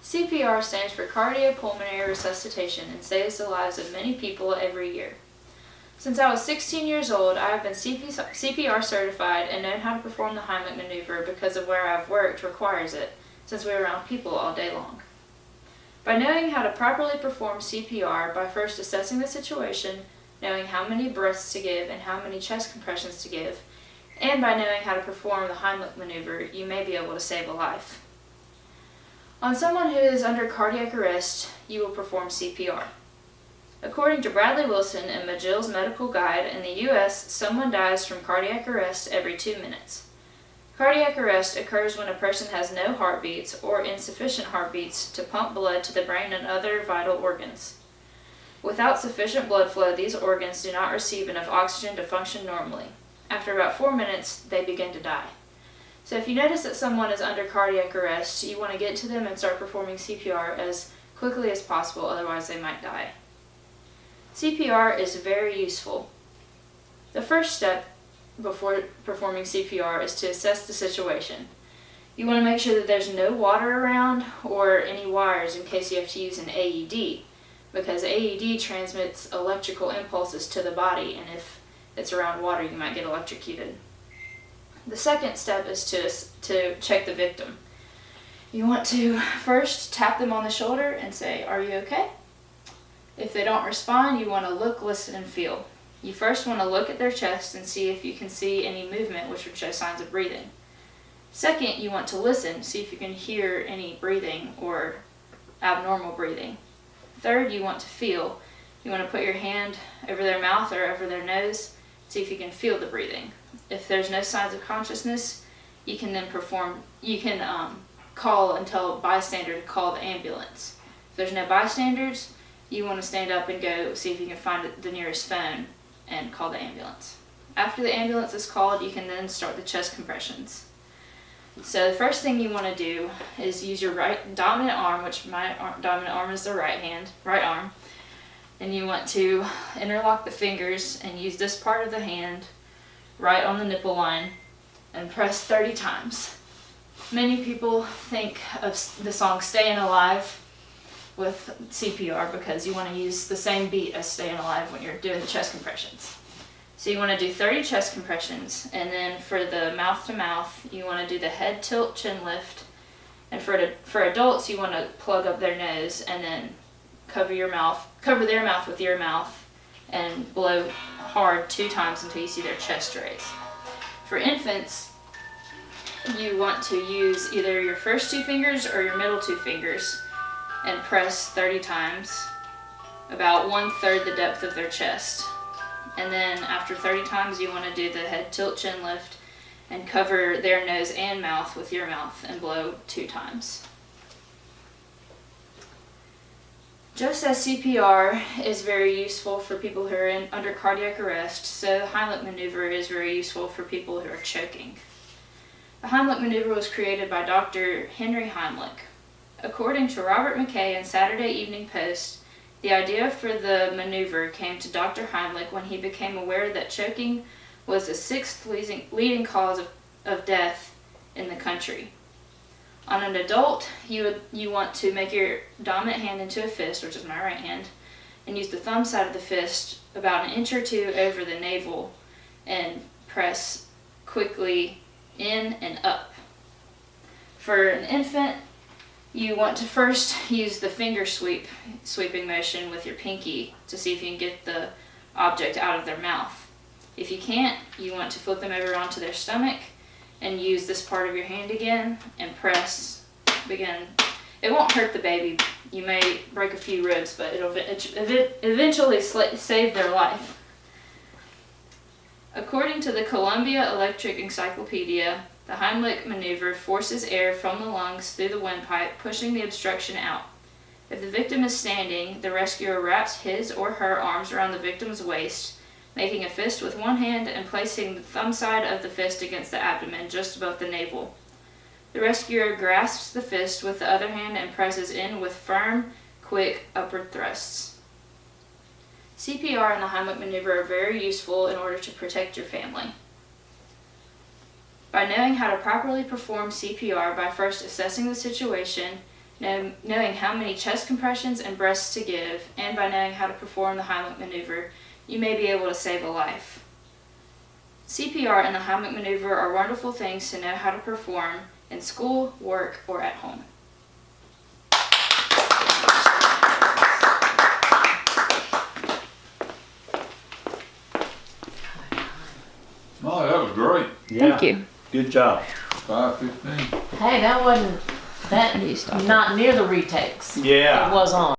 CPR stands for cardiopulmonary resuscitation and saves the lives of many people every year. Since I was 16 years old, I have been CPR certified and known how to perform the Heimlich maneuver because of where I've worked requires it, since we're around people all day long. By knowing how to properly perform CPR by first assessing the situation, knowing how many breaths to give and how many chest compressions to give, and by knowing how to perform the Heimlich maneuver, you may be able to save a life. On someone who is under cardiac arrest, you will perform CPR. According to Bradley Wilson and McGill's Medical Guide, in the U.S., someone dies from cardiac arrest every 2 minutes. Cardiac arrest occurs when a person has no heartbeats or insufficient heartbeats to pump blood to the brain and other vital organs. Without sufficient blood flow, these organs do not receive enough oxygen to function normally. After about 4 minutes, they begin to die. So if you notice that someone is under cardiac arrest, you want to get to them and start performing CPR as quickly as possible, otherwise they might die. CPR is very useful. The first step before performing CPR is to assess the situation. You want to make sure that there's no water around or any wires in case you have to use an AED, because AED transmits electrical impulses to the body, and if it's around water, you might get electrocuted. The second step is to check the victim. You want to first tap them on the shoulder and say, "Are you okay?" If they don't respond, you want to look, listen, and feel. You first want to look at their chest and see if you can see any movement, which would show signs of breathing. Second, you want to listen, see if you can hear any breathing or abnormal breathing. Third, you want to feel. You want to put your hand over their mouth or over their nose, see if you can feel the breathing. If there's no signs of consciousness, you can then call and tell a bystander to call the ambulance. If there's no bystanders, you want to stand up and go see if you can find the nearest phone and call the ambulance. After the ambulance is called, you can then start the chest compressions. So the first thing you want to do is use your right dominant arm, which my dominant arm is the right arm, and you want to interlock the fingers and use this part of the hand right on the nipple line and press 30 times. Many people think of the song Stayin' Alive with CPR because you want to use the same beat as Stayin' Alive when you're doing the chest compressions. So you want to do 30 chest compressions, and then for the mouth to mouth, you want to do the head tilt chin lift, and for adults, you want to plug up their nose and then cover their mouth with your mouth and blow hard 2 times until you see their chest raise. For infants, you want to use either your first 2 fingers or your middle 2 fingers and press 30 times, about 1/3 the depth of their chest. And then after 30 times, you want to do the head tilt chin lift and cover their nose and mouth with your mouth and blow 2 times. Just as CPR is very useful for people who are under cardiac arrest, so the Heimlich maneuver is very useful for people who are choking. The Heimlich maneuver was created by Dr. Henry Heimlich. According to Robert McKay in Saturday Evening Post, the idea for the maneuver came to Dr. Heimlich when he became aware that choking was the 6th leading cause of death in the country. On an adult, you want to make your dominant hand into a fist, which is my right hand, and use the thumb side of the fist about 1 inch or 2 over the navel and press quickly in and up. For an infant, you want to first use the finger sweeping motion with your pinky to see if you can get the object out of their mouth. If you can't, you want to flip them over onto their stomach and use this part of your hand again and press. It won't hurt the baby. You may break a few ribs, but it'll eventually save their life. According to the Columbia Electric Encyclopedia, the Heimlich maneuver forces air from the lungs through the windpipe, pushing the obstruction out. If the victim is standing, the rescuer wraps his or her arms around the victim's waist, making a fist with one hand and placing the thumb side of the fist against the abdomen just above the navel. The rescuer grasps the fist with the other hand and presses in with firm, quick upward thrusts. CPR and the Heimlich maneuver are very useful in order to protect your family. By knowing how to properly perform CPR by first assessing the situation, knowing how many chest compressions and breaths to give, and by knowing how to perform the Heimlich maneuver, you may be able to save a life. CPR and the Heimlich maneuver are wonderful things to know how to perform in school, work, or at home. Oh, that was great. Thank you. Good job. 5:15. Hey, that wasn't that You stop it. not near the retakes. Yeah. It was on.